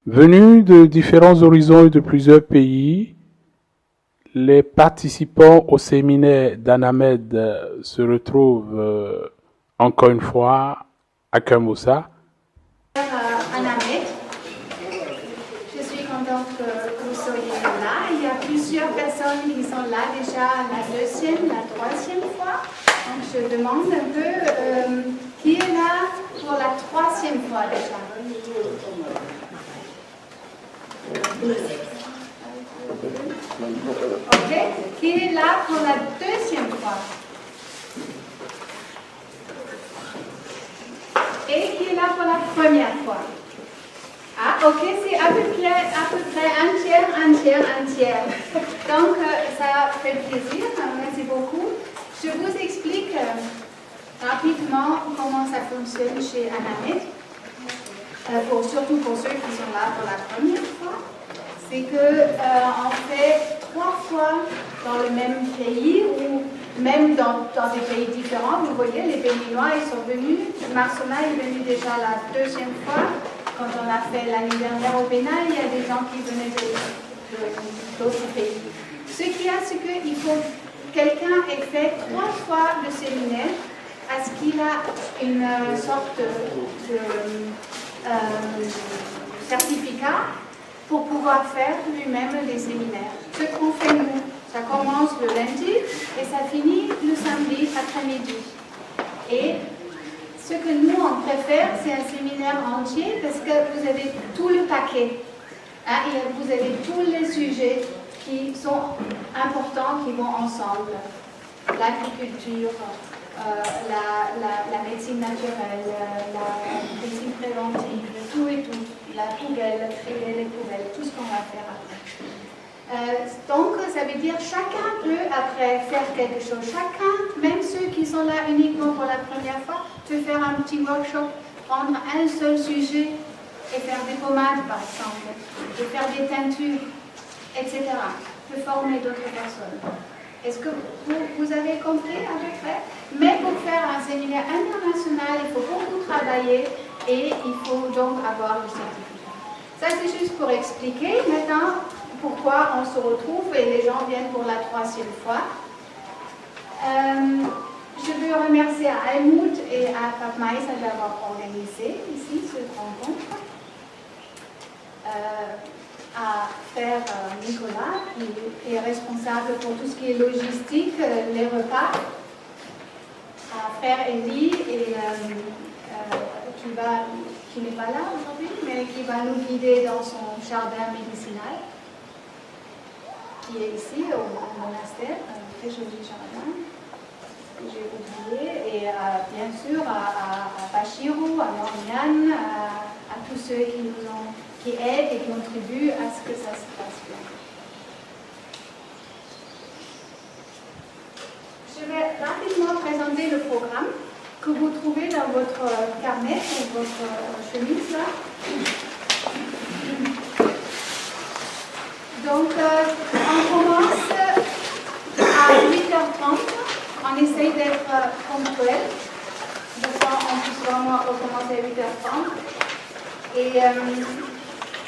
Venus de différents horizons et de plusieurs pays, les participants au séminaire d'Anamed se retrouvent encore une fois à Kermoussa. Anamed, je suis contente que vous soyez là. Il y a plusieurs personnes qui sont là déjà la deuxième, la troisième fois. Donc je demande un peu qui est là pour la troisième fois déjà. Ok, qui est là pour la deuxième fois? Et qui est là pour la première fois? Ah, ok, c'est à peu près un tiers. Donc, ça fait plaisir, merci beaucoup. Je vous explique rapidement comment ça fonctionne chez Anamed, surtout pour ceux qui sont là pour la première fois. C'est qu'on fait 3 fois dans le même pays ou même dans des pays différents. Vous voyez, les Béninois, ils sont venus. Marsona est venu déjà la deuxième fois. Quand on a fait l'année dernière au Bénin, il y a des gens qui venaient d'autres pays. Ce qu'il y a, c'est qu'il faut quelqu'un ait fait 3 fois le séminaire à ce qu'il a une sorte de certificat pour pouvoir faire lui-même les séminaires. Ce qu'on fait nous, ça commence le lundi et ça finit le samedi après-midi. Et ce que nous, on préfère, c'est un séminaire entier parce que vous avez tout le paquet. Hein, et vous avez tous les sujets qui sont importants, qui vont ensemble. L'agriculture, la médecine naturelle, la médecine préventive, tout et tout. La poubelle, trier les poubelles, tout ce qu'on va faire après. Donc, ça veut dire chacun peut après faire quelque chose. Chacun, même ceux qui sont là uniquement pour la première fois, peut faire un petit workshop, prendre un seul sujet et faire des pommades, par exemple, et faire des teintures, etc. Peut former d'autres personnes. Est-ce que vous avez compris à peu près? Mais pour faire un séminaire international, il faut beaucoup travailler et il faut donc avoir le certificat. Ça, c'est juste pour expliquer maintenant pourquoi on se retrouve et les gens viennent pour la troisième fois. Je veux remercier à Helmut et à Pape Maïsa d'avoir organisé ici cette rencontre. À Frère Nicolas, qui est responsable pour tout ce qui est logistique, les repas. À Frère Elie, qui n'est pas là aujourd'hui, mais qui va nous guider dans son jardin médicinal, qui est ici au monastère, un très joli jardin que j'ai oublié, et bien sûr à Bachirou, à Mormiane, à tous ceux qui aident et contribuent à ce que ça se passe bien. Je vais rapidement présenter le programme que vous trouvez dans votre carnet ou votre chemise là. Donc, on commence à 8h30. On essaye d'être ponctuel. De façon, on puisse vraiment recommencer à 8h30. Et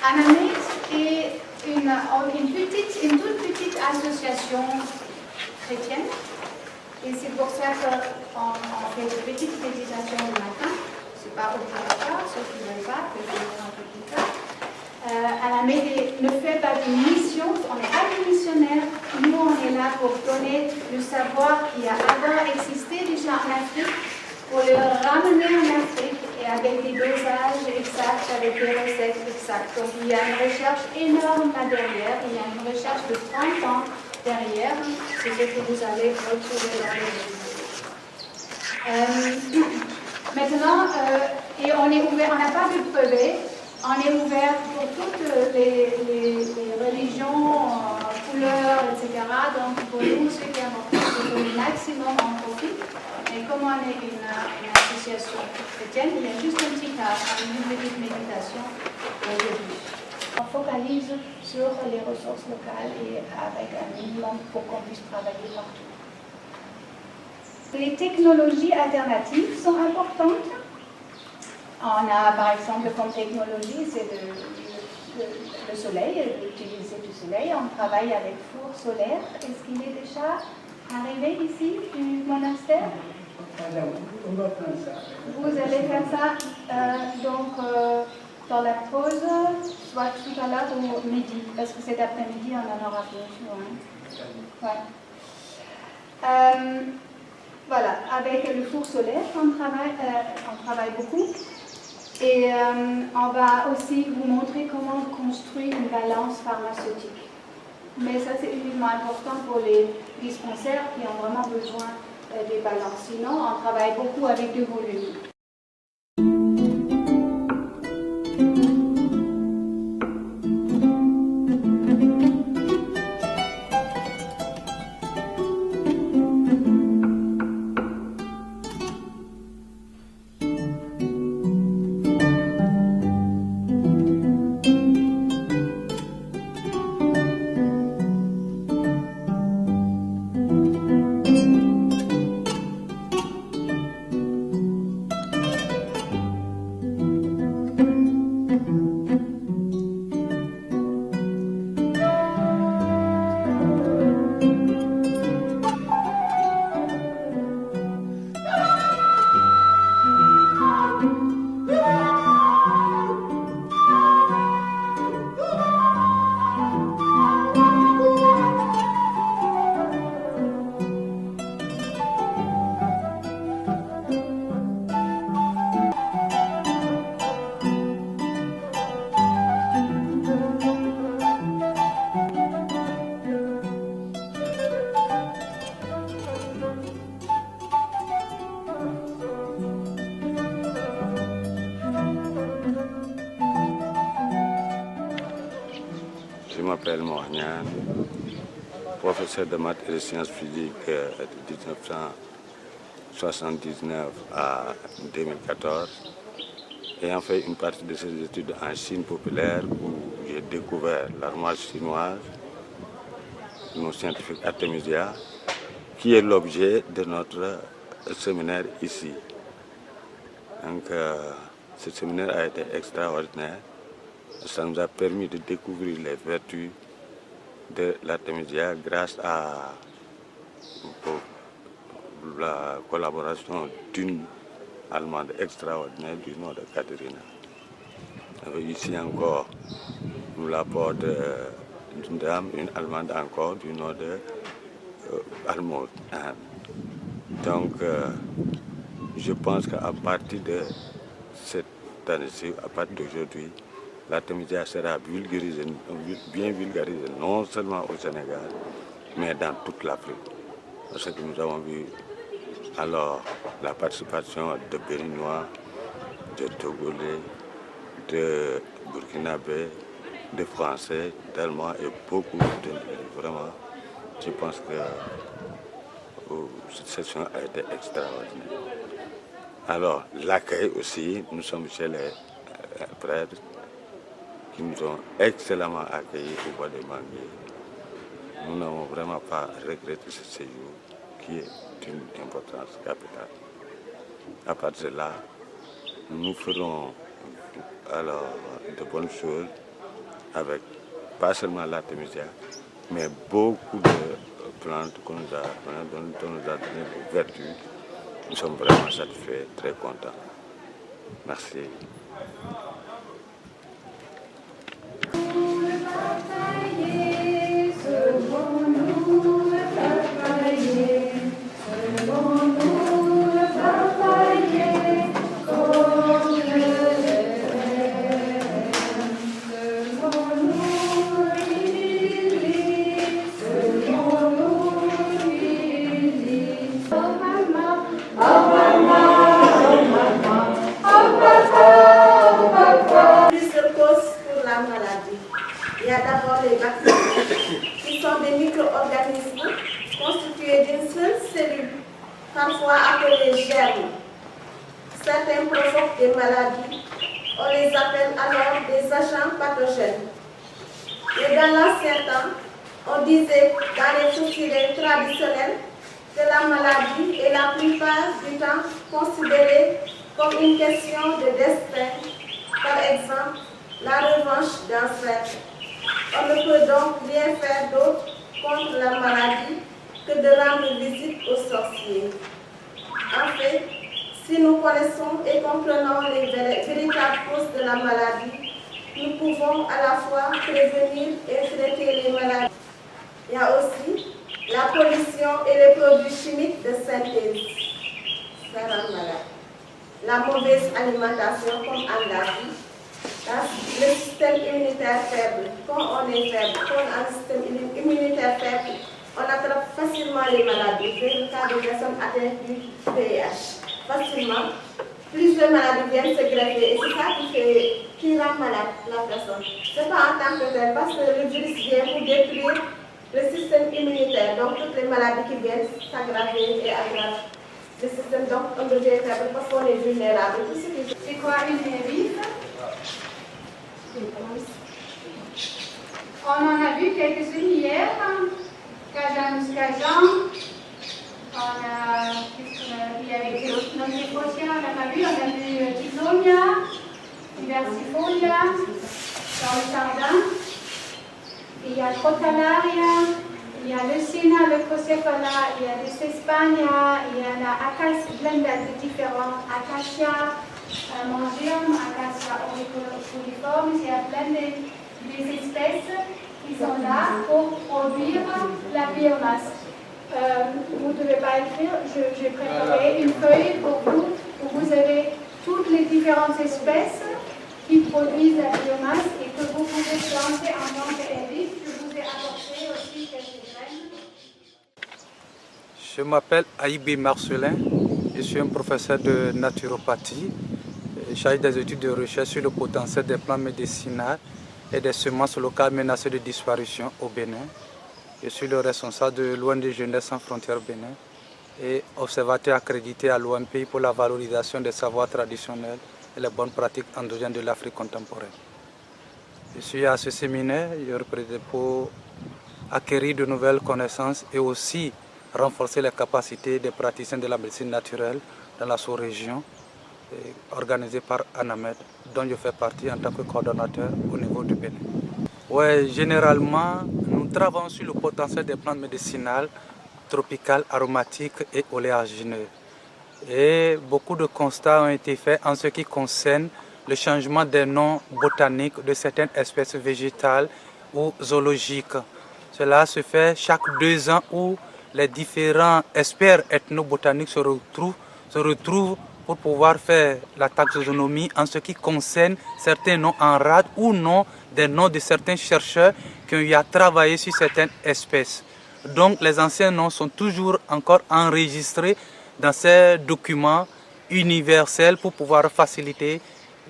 Anamed est une toute petite association chrétienne. Et c'est pour ça qu'on fait des petites méditations le matin. Ce n'est pas obligatoire, ceux qui ne veulent pas, peuvent venir un peu plus tard. Anamed ne fait pas de mission, on n'est pas des missionnaires. Nous, on est là pour donner le savoir qui a avant existé déjà en Afrique, pour le ramener en Afrique et avec des dosages exacts, avec des recettes exactes. Donc il y a une recherche énorme là derrière, il y a une recherche de 30 ans derrière, c'est ce que vous allez retrouver dans les vidéos. Maintenant, et on est ouvert, on n'a pas de brevet, on est ouvert pour toutes les religions, couleurs, etc. Donc pour nous, ce qui est important, c'est que le maximum en profite. Et comme on est une association chrétienne, il y a juste un petit cas, une petite méditation au début. On focalise sur les ressources locales et avec un minimum pour qu'on puisse travailler partout. Les technologies alternatives sont importantes. On a par exemple comme technologie, c'est le soleil, l'utilité du soleil. On travaille avec four solaire. Est-ce qu'il est déjà arrivé ici du monastère? Vous allez faire ça dans la pause, soit tout à l'heure ou midi, parce que cet après-midi on en aura bien sûr. Ouais. Voilà, avec le four solaire, on travaille beaucoup. Et on va aussi vous montrer comment construire une balance pharmaceutique. Mais ça, c'est uniquement important pour les dispensaires qui ont vraiment besoin des balances. Sinon, on travaille beaucoup avec des volumes. Je m'appelle Mornian, professeur de maths et de sciences physiques de 1979 à 2014, ayant fait une partie de ces études en Chine populaire où j'ai découvert l'armoire chinoise, nos scientifiques Artemisia, qui est l'objet de notre séminaire ici. Donc, ce séminaire a été extraordinaire. Ça nous a permis de découvrir les vertus de l'artémisia grâce à la collaboration d'une Allemande extraordinaire du nom de Katharina. Ici encore, nous l'apport d'une dame, une Allemande encore du nom de Almond. Donc, je pense qu'à partir de cette année-ci, à partir d'aujourd'hui, l'artémisia sera bien vulgarisée, non seulement au Sénégal, mais dans toute l'Afrique. Parce que nous avons vu alors la participation de Béninois, de Togolais, de Burkinabés, de Français, d'Allemands et beaucoup de... Vraiment, je pense que cette session a été extraordinaire. Alors, l'accueil aussi, nous sommes chez les prêtres, qui nous ont excellemment accueillis au bois de Manguier. Nous n'avons vraiment pas regretté ce séjour qui est d'une importance capitale. À partir de là, nous ferons alors de bonnes choses avec pas seulement l'artémisia, mais beaucoup de plantes dont nous a donné des vertus. Nous sommes vraiment satisfaits, très contents. Merci. Il y a d'abord les bactéries, qui sont des micro-organismes constitués d'une seule cellule, parfois appelés germes. Certains provoquent des maladies, on les appelle alors des agents pathogènes. Et dans l'ancien temps, on disait dans les sourcillets traditionnels que la maladie est la plupart du temps considérée comme une question de destin. Par exemple, la revanche d'un traître. On ne peut donc rien faire d'autre contre la maladie que de rendre visite aux sorciers. En fait, si nous connaissons et comprenons les véritables causes de la maladie, nous pouvons à la fois prévenir et traiter les maladies. Il y a aussi la pollution et les produits chimiques de synthèse. Ça rend malade. La mauvaise alimentation, comme on l'a dit, le système immunitaire faible. Quand on est faible, quand on a un système immunitaire faible, on attrape facilement les maladies. C'est le cas des personnes atteintes du VIH. Facilement, plusieurs maladies viennent se greffer et c'est ça qui rend malade la personne. Ce n'est pas en tant que tel, parce que le virus vient pour détruire le système immunitaire. Donc toutes les maladies qui viennent s'aggraver et aggravent le système. Donc on devient faible parce qu'on est vulnérable. C'est quoi une dérive? On en a vu quelques-unes hier. Kajan. Il y avait des autres notifications, on a vu Tizomia, Diversifolia, dans le jardin. Il y a Crotalaria, il y a le Sina, le Crocéphala, il y a le Cespagna, il y a la acacia, plein de différents acacia, Mangium, acacia auriculiformis, il y a plein des espèces qui sont là pour produire la biomasse. Vous ne devez pas écrire, j'ai préparé une feuille pour vous, où vous avez toutes les différentes espèces qui produisent la biomasse et que vous pouvez planter en tant qu'herbice. Je vous ai apporté aussi quelques graines. Je m'appelle Aïbé Marcelin, je suis un professeur de naturopathie, chargé des études de recherche sur le potentiel des plantes médicinales et des semences locales menacées de disparition au Bénin. Je suis le responsable de l'ONG Jeunesse sans frontières Bénin et observateur accrédité à l'OMPI pour la valorisation des savoirs traditionnels et les bonnes pratiques endogènes de l'Afrique contemporaine. Je suis à ce séminaire pour acquérir de nouvelles connaissances et aussi renforcer les capacités des praticiens de la médecine naturelle dans la sous-région, organisée par ANAMED, dont je fais partie en tant que coordonnateur au niveau du Bénin. Ouais, généralement, nous travaillons sur le potentiel des plantes médicinales, tropicales, aromatiques et oléagineuses. Et beaucoup de constats ont été faits en ce qui concerne le changement des noms botaniques de certaines espèces végétales ou zoologiques. Cela se fait chaque 2 ans où les différents experts ethnobotaniques se retrouvent pour pouvoir faire la taxonomie en ce qui concerne certains noms en rade ou non des noms de certains chercheurs qui ont eu à travailler sur certaines espèces. Donc les anciens noms sont toujours encore enregistrés dans ces documents universels pour pouvoir faciliter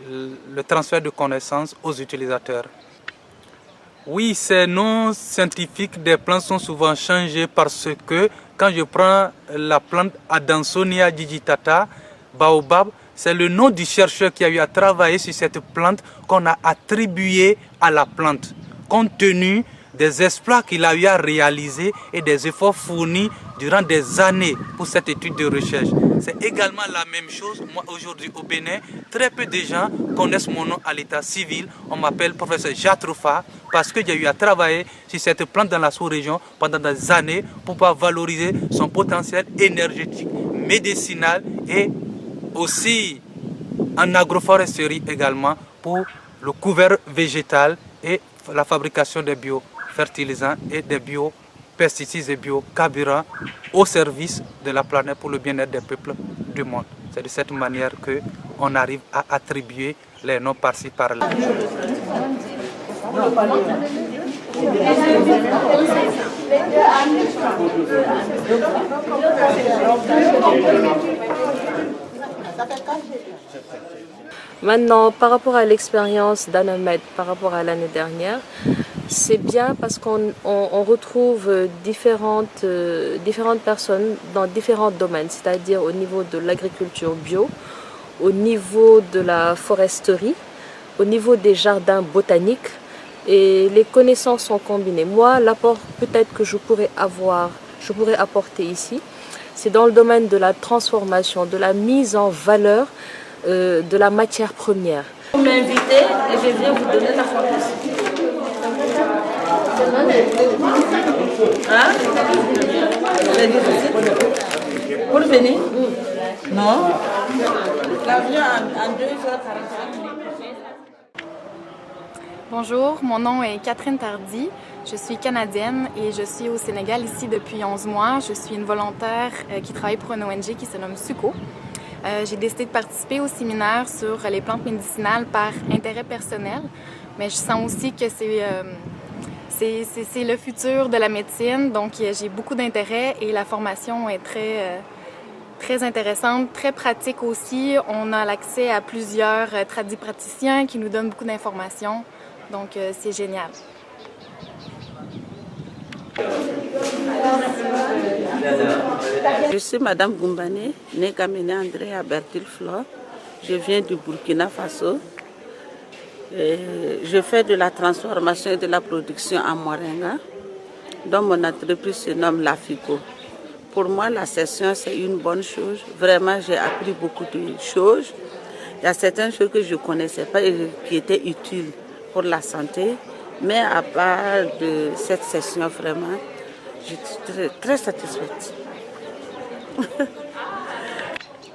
le transfert de connaissances aux utilisateurs. Oui, ces noms scientifiques des plantes sont souvent changés parce que quand je prends la plante Adansonia digitata, baobab, c'est le nom du chercheur qui a eu à travailler sur cette plante qu'on a attribué à la plante, compte tenu des exploits qu'il a eu à réaliser et des efforts fournis durant des années pour cette étude de recherche. C'est également la même chose, moi aujourd'hui au Bénin, très peu de gens connaissent mon nom à l'état civil. On m'appelle professeur Jatroufa parce que j'ai eu à travailler sur cette plante dans la sous-région pendant des années pour pouvoir valoriser son potentiel énergétique, médicinal et aussi en agroforesterie également pour le couvert végétal et la fabrication des biofertilisants et des biopesticides et biocarburants au service de la planète pour le bien-être des peuples du monde. C'est de cette manière qu'on arrive à attribuer les noms par-ci par-là. Maintenant, par rapport à l'expérience d'ANAMED, par rapport à l'année dernière, c'est bien parce qu'on retrouve différentes personnes dans différents domaines, c'est-à-dire au niveau de l'agriculture bio, au niveau de la foresterie, au niveau des jardins botaniques, et les connaissances sont combinées. Moi, l'apport peut-être que je pourrais apporter ici, c'est dans le domaine de la transformation, de la mise en valeur de la matière première. Vous m'invitez et je viens vous donner la photo. Hein? C'est difficile. Pour venir? Non. L'avion en 2h45 minutes. Bonjour, mon nom est Catherine Tardy. Je suis canadienne et je suis au Sénégal ici depuis 11 mois. Je suis une volontaire qui travaille pour une ONG qui se nomme SUCO. J'ai décidé de participer au séminaire sur les plantes médicinales par intérêt personnel, mais je sens aussi que c'est le futur de la médecine, donc j'ai beaucoup d'intérêt et la formation est très intéressante, très pratique aussi. On a l'accès à plusieurs tradipraticiens qui nous donnent beaucoup d'informations, donc c'est génial. Je suis Madame Goumbane, née Kamene Andrea Bertil-Flor. Je viens du Burkina Faso. Je fais de la transformation et de la production en moringa, dont mon entreprise se nomme La Fico. Pour moi, la session, c'est une bonne chose. Vraiment, j'ai appris beaucoup de choses. Il y a certaines choses que je ne connaissais pas et qui étaient utiles pour la santé. Mais à part de cette session, vraiment, je suis très satisfaite.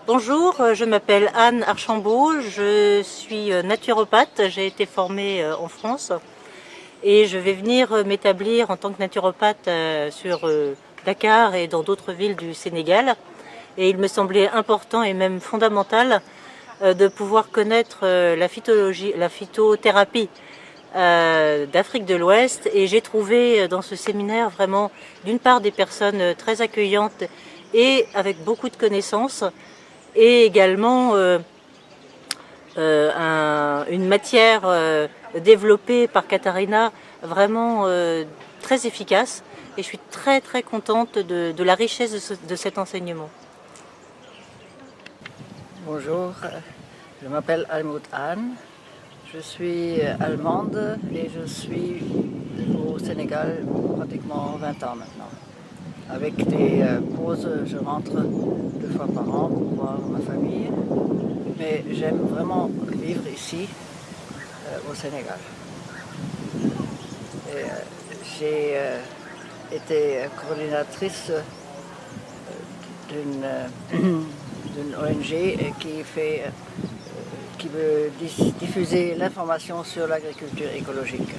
Bonjour, je m'appelle Anne Archambault, je suis naturopathe, j'ai été formée en France et je vais venir m'établir en tant que naturopathe sur Dakar et dans d'autres villes du Sénégal. Et il me semblait important et même fondamental de pouvoir connaître la phytothérapie d'Afrique de l'Ouest, et j'ai trouvé dans ce séminaire vraiment d'une part des personnes très accueillantes et avec beaucoup de connaissances, et également une matière développée par Katharina vraiment très efficace, et je suis très contente de la richesse de cet enseignement. Bonjour, je m'appelle Almut Anne. Je suis allemande et je suis au Sénégal pratiquement 20 ans maintenant. Avec des pauses, je rentre 2 fois par an pour voir ma famille. Mais j'aime vraiment vivre ici, au Sénégal. J'ai été coordinatrice d'une ONG qui veut diffuser l'information sur l'agriculture écologique.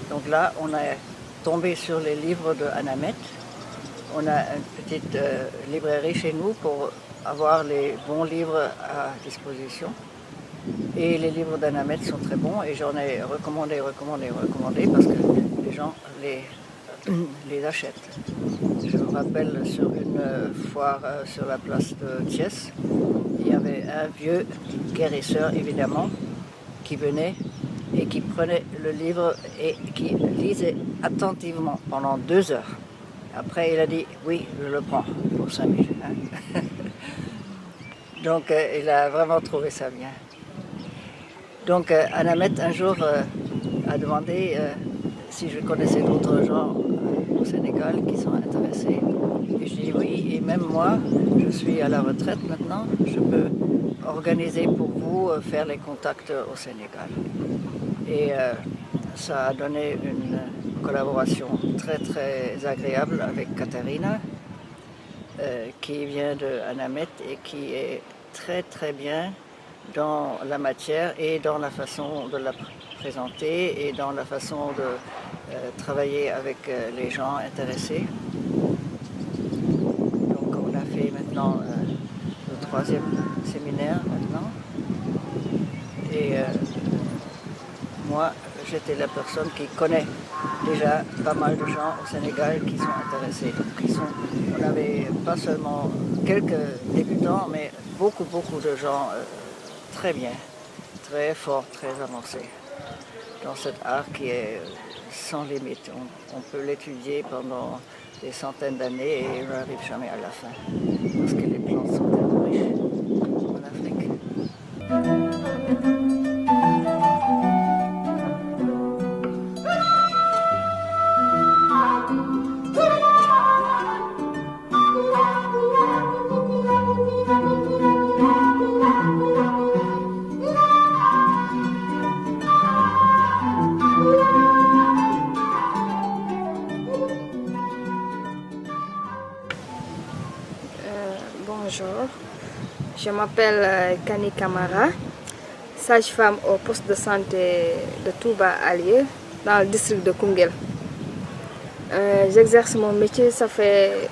Donc là, on est tombé sur les livres de Anamet. On a une petite librairie chez nous pour avoir les bons livres à disposition. Et les livres d'Anamet sont très bons et j'en ai recommandé parce que les gens les achètent. Je me rappelle sur une foire sur la place de Thiès, il y avait un vieux guérisseur évidemment qui venait et qui prenait le livre et qui lisait attentivement pendant 2 heures. Après il a dit oui, je le prends pour 5 000. Hein. Donc il a vraiment trouvé ça bien. Donc Anamet un jour a demandé si je connaissais d'autres gens au Sénégal qui sont intéressés. Et je dis oui, et même moi, je suis à la retraite maintenant, je peux organiser pour vous faire les contacts au Sénégal. Et ça a donné une collaboration très agréable avec Katharina, qui vient de Anamet et qui est très bien dans la matière et dans la façon de la présenter et dans la façon de travailler avec les gens intéressés. Donc on a fait maintenant le 3e séminaire maintenant. Et moi, j'étais la personne qui connaît déjà pas mal de gens au Sénégal qui sont intéressés. Donc on n'avait pas seulement quelques débutants, mais beaucoup de gens très bien, très forts, très avancés dans cet art qui est sans limite. On peut l'étudier pendant des centaines d'années et on n'arrive jamais à la fin, parce que les plantes sont tellement riches en Afrique. Je m'appelle Kani Kamara, sage-femme au poste de santé de Touba Alié, dans le district de Koungheul. J'exerce mon métier, ça fait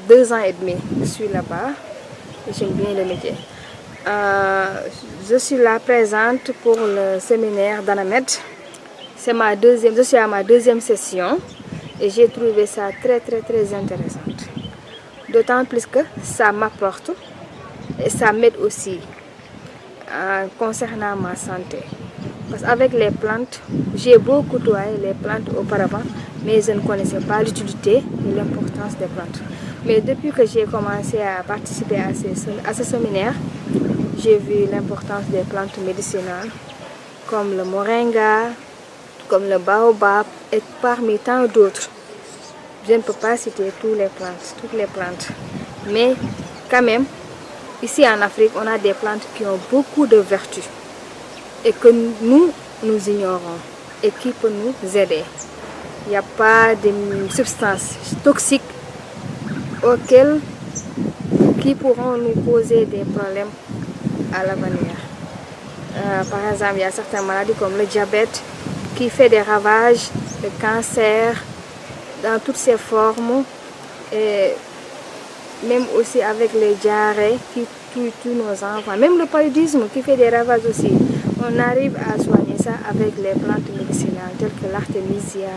2 ans et demi. Je suis là-bas et j'aime bien le métier. Je suis là présente pour le séminaire d'Anamed. Je suis à ma 2e session et j'ai trouvé ça très intéressant. D'autant plus que ça m'apporte et ça m'aide aussi concernant ma santé. Parce qu'avec les plantes, j'ai beaucoup côtoyé les plantes auparavant, mais je ne connaissais pas l'utilité et l'importance des plantes. Mais depuis que j'ai commencé à participer à ce séminaire, j'ai vu l'importance des plantes médicinales, comme le moringa, comme le baobab et parmi tant d'autres. Je ne peux pas citer toutes les plantes. Mais quand même, ici en Afrique, on a des plantes qui ont beaucoup de vertus et que nous ignorons et qui peuvent nous aider. Il n'y a pas de substances toxiques qui pourront nous causer des problèmes à l'avenir. Par exemple, il y a certaines maladies comme le diabète qui fait des ravages, le cancer dans toutes ses formes, et même aussi avec les diarrhées qui tuent tous nos enfants, même le paludisme qui fait des ravages aussi. On arrive à soigner ça avec les plantes médicinales telles que l'artémisia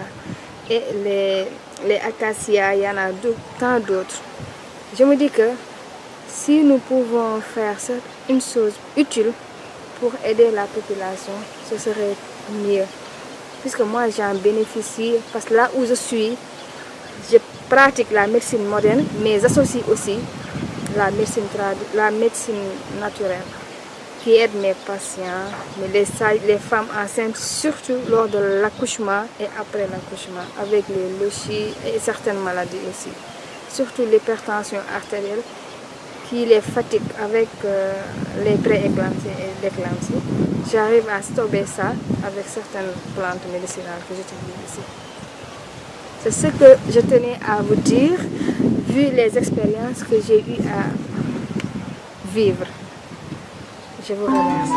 et les acacias, il y en a tant d'autres. Je me dis que si nous pouvons faire ça, une chose utile pour aider la population, ce serait mieux. Puisque moi j'en bénéficie, parce que là où je suis, je pratique la médecine moderne, mais j'associe aussi la médecine naturelle qui aide mes patients, mais les femmes enceintes, surtout lors de l'accouchement et après l'accouchement, avec les lochies et certaines maladies aussi. Surtout l'hypertension artérielle qui les fatigue avec les pré-éclampsies et l'éclampsie. J'arrive à stopper ça avec certaines plantes médicinales que j'utilise ici. C'est ce que je tenais à vous dire, vu les expériences que j'ai eues à vivre. Je vous remercie.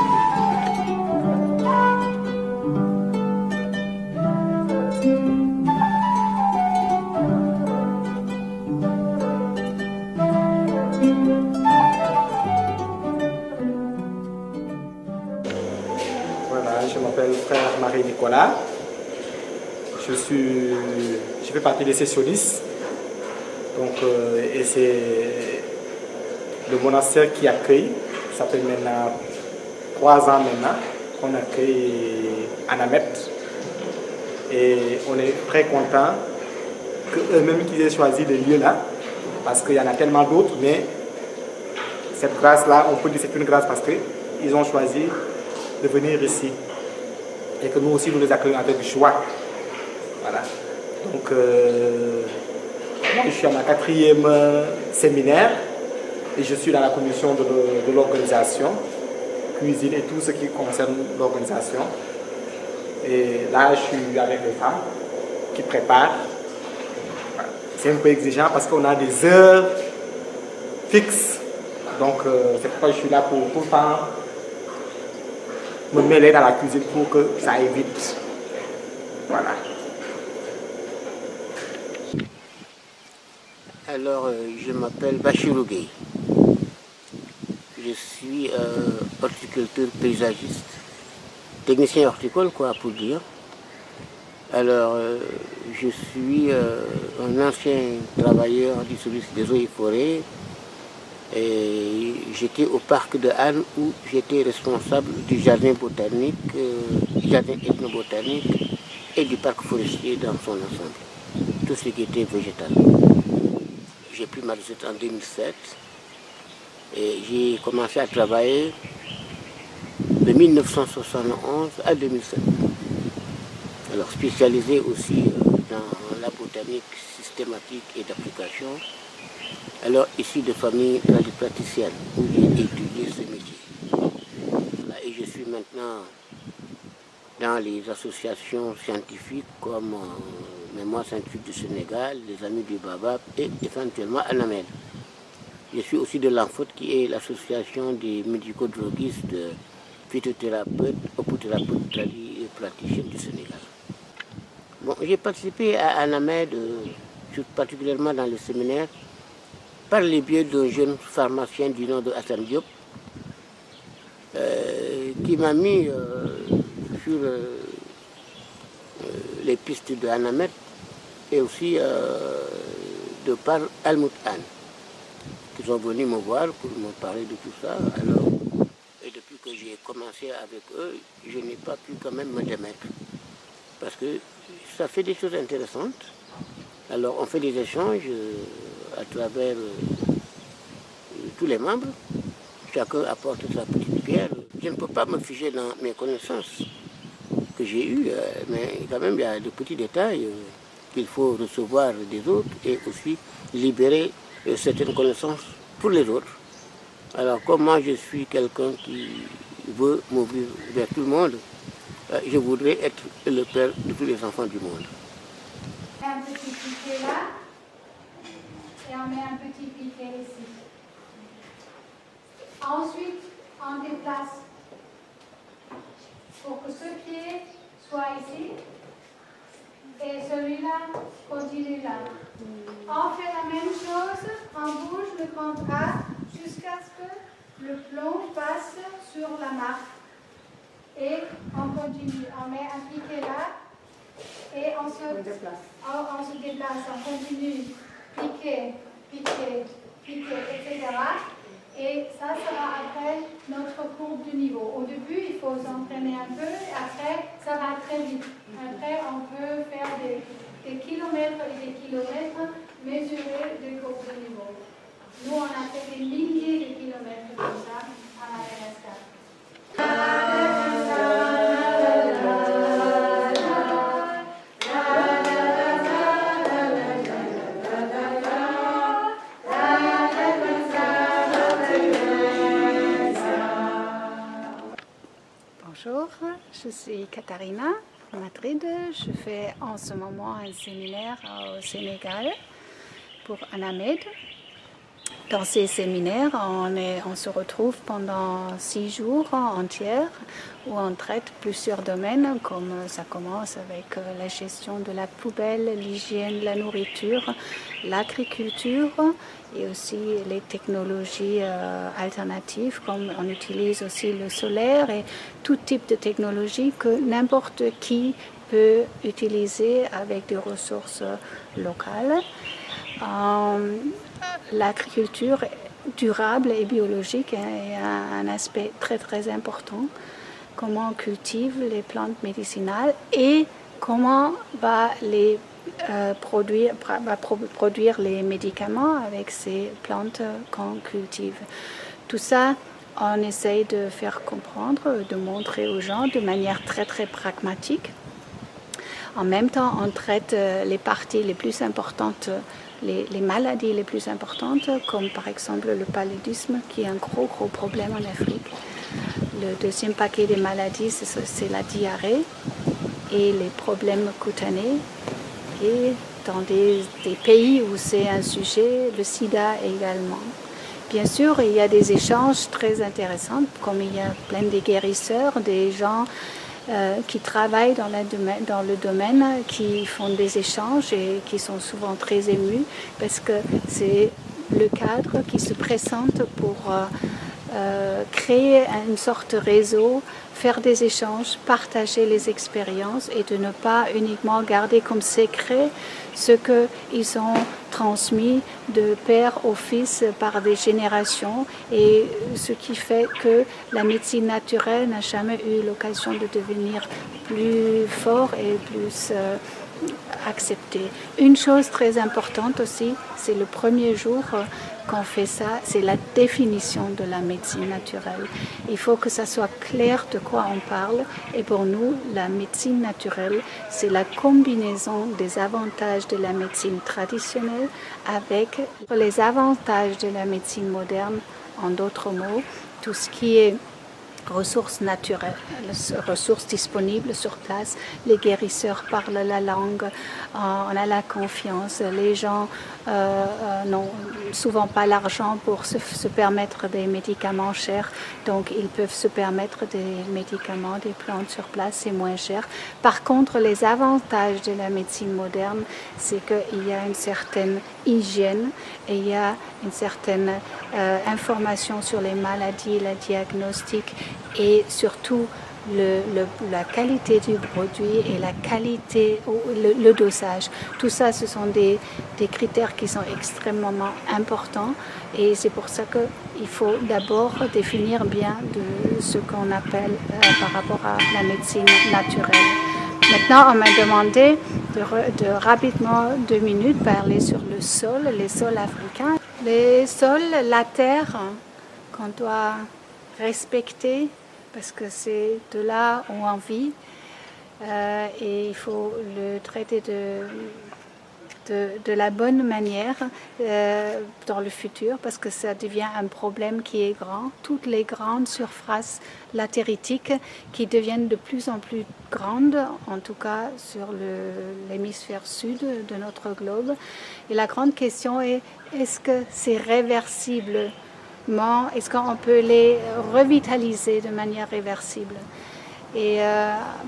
Voilà, je m'appelle frère Marie-Nicolas. Je fais partie des sessionnistes. Donc, et c'est le monastère qui accueille. Ça fait maintenant 3 ans maintenant qu'on accueille Anamed. Et on est très contents qu'eux-mêmes qu'ils aient choisi le lieu là. Parce qu'il y en a tellement d'autres, mais cette grâce-là, on peut dire que c'est une grâce parce qu'ils ont choisi de venir ici. Et que nous aussi, nous les accueillons avec joie. Voilà. Donc, moi, je suis à ma 4e séminaire et je suis dans la commission de l'organisation, cuisine et tout ce qui concerne l'organisation. Et là, je suis avec les femmes qui préparent. Voilà. C'est un peu exigeant parce qu'on a des heures fixes. Donc, c'est pourquoi je suis là pour tout le temps me mêler dans la cuisine pour que ça aille vite. Voilà. Alors, je m'appelle Bachirou Gueye. Je suis horticulteur paysagiste, technicien horticole, quoi, pour dire. Alors, je suis un ancien travailleur du service des eaux et forêts. Et j'étais au parc de Anne où j'étais responsable du jardin botanique, du jardin ethnobotanique et du parc forestier dans son ensemble. Tout ce qui était végétal. J'ai pris ma retraite en 2007 et j'ai commencé à travailler de 1971 à 2007. Alors spécialisé aussi dans la botanique systématique et d'application. Alors issu de famille praticienne où j'ai étudié ce métier. Voilà, et je suis maintenant dans les associations scientifiques comme Mémoire scientifique du Sénégal, les Amis du Babab et éventuellement Anamed. Je suis aussi de l'ANFOT, qui est l'association des médico-droguistes, phytothérapeutes, opothérapeutes et praticiens du Sénégal. Bon, j'ai participé à Anamed, particulièrement dans le séminaire, par le biais d'un jeune pharmacien du nom de Hassan Diop, qui m'a mis sur les pistes de Anamed et aussi de par Almout Anne, qui sont venus me voir pour me parler de tout ça. Alors, et depuis que j'ai commencé avec eux, je n'ai pas pu quand même me démettre. Parce que ça fait des choses intéressantes. Alors on fait des échanges à travers tous les membres. Chacun apporte sa petite pierre. Je ne peux pas me figer dans mes connaissances que j'ai eues, mais quand même il y a de petits détails qu'il faut recevoir des autres et aussi libérer certaines connaissances pour les autres. Alors comme moi je suis quelqu'un qui veut m'ouvrir vers tout le monde, je voudrais être le père de tous les enfants du monde. Un petit piquet là, et on met un petit piquet ici. Ensuite, on déplace pour que ce pied soit ici, et celui-là continue là. On fait la même chose, on bouge le contrat jusqu'à ce que le plomb passe sur la marque. Et on continue, on met un piquet là et on se déplace, on continue, piquet, piquet, piquet, etc. Et ça sera après notre courbe de niveau. Au début, il faut s'entraîner un peu, et après, ça va très vite. Après, on peut faire des kilomètres et des kilomètres, mesurer des courbes de niveau. Nous, on a fait des milliers de kilomètres comme ça à Madagascar. Bonjour, je suis Katharina, à Madrid. Je fais en ce moment un séminaire au Sénégal pour Anamed. Dans ces séminaires, on se retrouve pendant 6 jours entiers où on traite plusieurs domaines, comme ça commence avec la gestion de la poubelle, l'hygiène, la nourriture, l'agriculture et aussi les technologies alternatives, comme on utilise aussi le solaire et tout type de technologie que n'importe qui peut utiliser avec des ressources locales. L'agriculture durable et biologique est un aspect très très important. Comment on cultive les plantes médicinales et comment va produire les médicaments avec ces plantes qu'on cultive. Tout ça, on essaye de faire comprendre, de montrer aux gens de manière très très pragmatique. En même temps, on traite les parties les plus importantes, les maladies les plus importantes, comme par exemple le paludisme, qui est un gros problème en Afrique. Le deuxième paquet des maladies, c'est la diarrhée et les problèmes cutanés. Et dans des pays où c'est un sujet, le sida également. Bien sûr, il y a des échanges très intéressants, comme il y a plein de guérisseurs, des gens qui travaillent dans le domaine, qui font des échanges et qui sont souvent très émus parce que c'est le cadre qui se présente pour créer une sorte de réseau, faire des échanges, partager les expériences et de ne pas uniquement garder comme secret ce qu'ils ont transmis de père au fils par des générations et ce qui fait que la médecine naturelle n'a jamais eu l'occasion de devenir plus fort et plus acceptée. Une chose très importante aussi, c'est le premier jour qu'on fait ça, c'est la définition de la médecine naturelle. Il faut que ça soit clair de quoi on parle et pour nous, la médecine naturelle, c'est la combinaison des avantages de la médecine traditionnelle avec les avantages de la médecine moderne. En d'autres mots, tout ce qui est ressources naturelles, ressources disponibles sur place. Les guérisseurs parlent la langue, on a la confiance. Les gens n'ont souvent pas l'argent pour se permettre des médicaments chers, donc ils peuvent se permettre des médicaments, des plantes sur place, c'est moins cher. Par contre, les avantages de la médecine moderne, c'est qu'il y a une certaine hygiène et il y a une certaine information sur les maladies, la diagnostic et surtout la qualité du produit et la qualité, le dosage. Tout ça, ce sont des critères qui sont extrêmement importants et c'est pour ça qu'il faut d'abord définir bien de ce qu'on appelle par rapport à la médecine naturelle. Maintenant, on m'a demandé de rapidement 2 minutes parler sur le sol, les sols africains. Les sols, la terre qu'on doit respecter parce que c'est de là où on vit et il faut le traiter de la bonne manière dans le futur parce que ça devient un problème qui est grand. Toutes les grandes surfaces latéritiques qui deviennent de plus en plus grandes, en tout cas sur l'hémisphère sud de notre globe. Et la grande question est, est-ce que c'est réversible? Est-ce qu'on peut les revitaliser de manière réversible? Et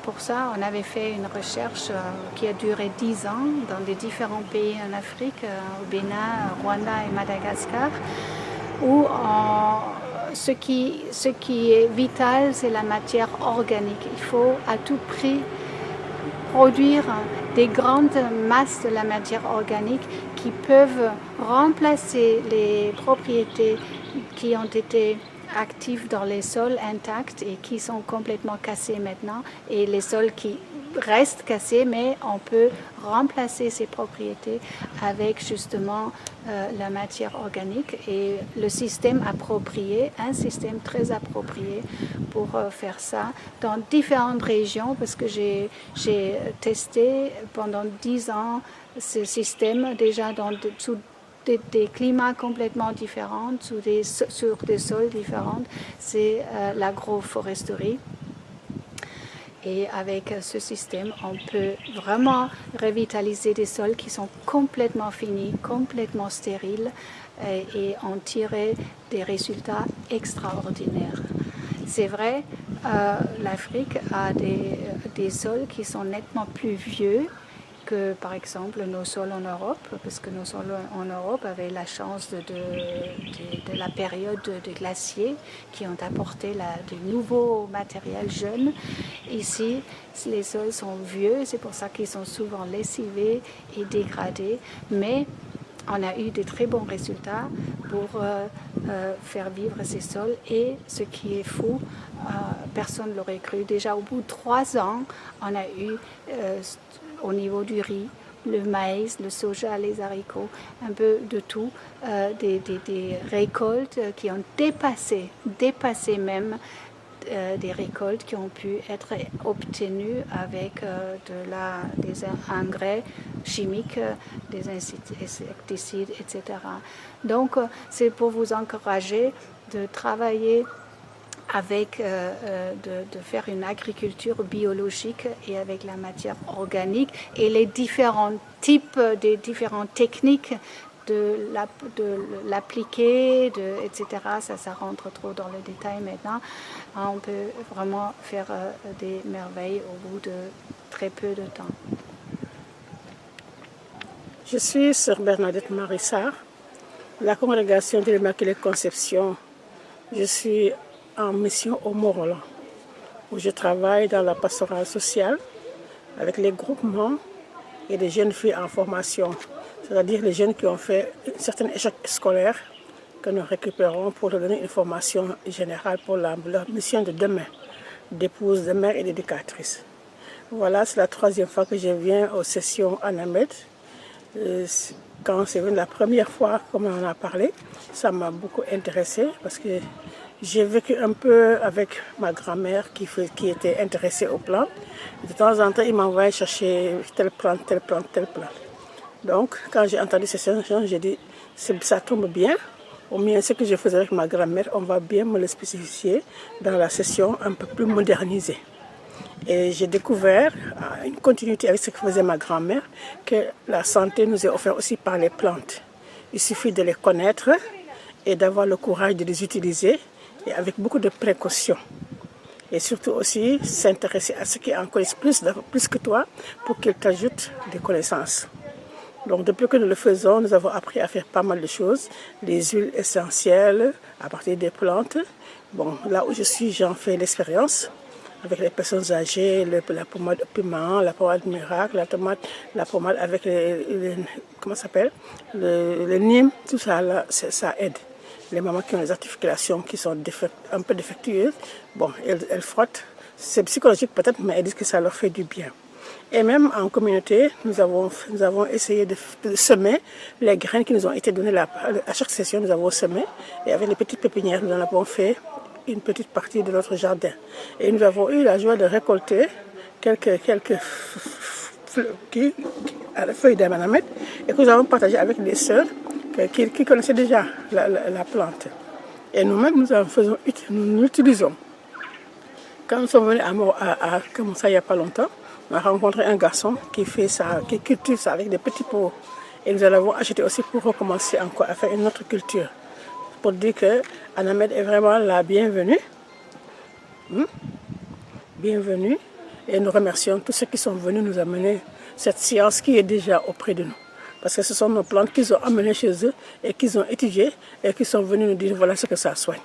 pour ça, on avait fait une recherche qui a duré 10 ans dans des différents pays en Afrique, au Bénin, Rwanda et Madagascar, où ce qui est vital, c'est la matière organique. Il faut à tout prix produire des grandes masses de la matière organique qui peuvent remplacer les propriétés qui ont été actifs dans les sols intacts et qui sont complètement cassés maintenant, et les sols qui restent cassés, mais on peut remplacer ces propriétés avec justement la matière organique et le système approprié, un système très approprié pour faire ça dans différentes régions, parce que j'ai testé pendant 10 ans ce système déjà sous des climats complètement différents, sur des sols différents. C'est l'agroforesterie. Et avec ce système, on peut vraiment revitaliser des sols qui sont complètement finis, complètement stériles, et en tirer des résultats extraordinaires. C'est vrai, l'Afrique a des sols qui sont nettement plus vieux que par exemple nos sols en Europe, parce que nos sols en Europe avaient la chance de la période de glaciers qui ont apporté de nouveaux matériels jeunes. Ici, les sols sont vieux, c'est pour ça qu'ils sont souvent lessivés et dégradés, mais on a eu de très bons résultats pour faire vivre ces sols, et ce qui est fou, personne ne l'aurait cru. Déjà au bout de 3 ans, on a eu au niveau du riz, le maïs, le soja, les haricots, un peu de tout, des récoltes qui ont dépassé même des récoltes qui ont pu être obtenues avec des engrais chimiques, des insecticides, etc. Donc, c'est pour vous encourager de travailler avec, de faire une agriculture biologique et avec la matière organique et les différents types, des différentes techniques de l'appliquer, etc. Ça rentre trop dans le détail maintenant. On peut vraiment faire des merveilles au bout de très peu de temps. Je suis sœur Bernadette Marissard, de la congrégation de l'Immaculée Conception. Je suis en mission au Mont-Roland, où je travaille dans la pastorale sociale avec les groupements et les jeunes filles en formation, c'est-à-dire les jeunes qui ont fait un certain échec scolaire que nous récupérons pour leur donner une formation générale pour leur mission de demain, d'épouse, de mère et d'éducatrice. Voilà, c'est la 3e fois que je viens aux sessions Anamed. Quand c'est venu la première fois, comme on en a parlé, ça m'a beaucoup intéressée parce que j'ai vécu un peu avec ma grand-mère qui était intéressée aux plantes. De temps en temps, il m'envoyait chercher telle plante, telle plante, telle plante. Donc, quand j'ai entendu ces choses, j'ai dit, ça tombe bien, Au mieux, ce que je faisais avec ma grand-mère, on va bien me le spécifier dans la session un peu plus modernisée. Et j'ai découvert, une continuité avec ce que faisait ma grand-mère, que la santé nous est offerte aussi par les plantes. Il suffit de les connaître et d'avoir le courage de les utiliser et avec beaucoup de précautions. Et surtout aussi s'intéresser à ceux qui en connaissent plus que toi pour qu'ils t'ajoutent des connaissances. Donc depuis que nous le faisons, nous avons appris à faire pas mal de choses. Les huiles essentielles à partir des plantes. Bon, là où je suis, j'en fais l'expérience avec les personnes âgées, la pommade piment, la pommade miracle, la pommade avec comment ça s'appelle, le nîmes, tout ça, là, ça aide. Les mamans qui ont des articulations qui sont un peu défectueuses, bon, elles frottent. C'est psychologique peut-être, mais elles disent que ça leur fait du bien. Et même en communauté, nous avons essayé de semer les graines qui nous ont été données à chaque session. Nous avons semé et avec les petites pépinières, nous en avons fait une petite partie de notre jardin. Et nous avons eu la joie de récolter quelques feuilles d'anamet et que nous avons partagé avec des sœurs qui connaissaient déjà la plante. Et nous-mêmes, nous l'utilisons. Quand nous sommes venus à comme ça il n'y a pas longtemps, on a rencontré un garçon qui cultive ça avec des petits pots. Et nous l'avons acheté aussi pour recommencer encore à faire une autre culture. Pour dire que Anamed est vraiment la bienvenue. Bienvenue. Et nous remercions tous ceux qui sont venus nous amener cette science qui est déjà auprès de nous. Parce que ce sont nos plantes qu'ils ont amenées chez eux et qu'ils ont étudiées et qui sont venus nous dire voilà ce que ça soigne.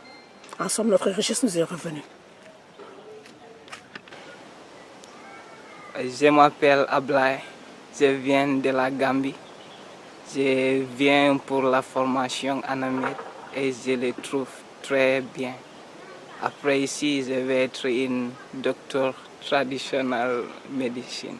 En somme, notre richesse nous est revenue. Je m'appelle Ablaye, je viens de la Gambie. Je viens pour la formation Anamed et je le trouve très bien. Après ici, je vais être une docteur traditionnelle médecine.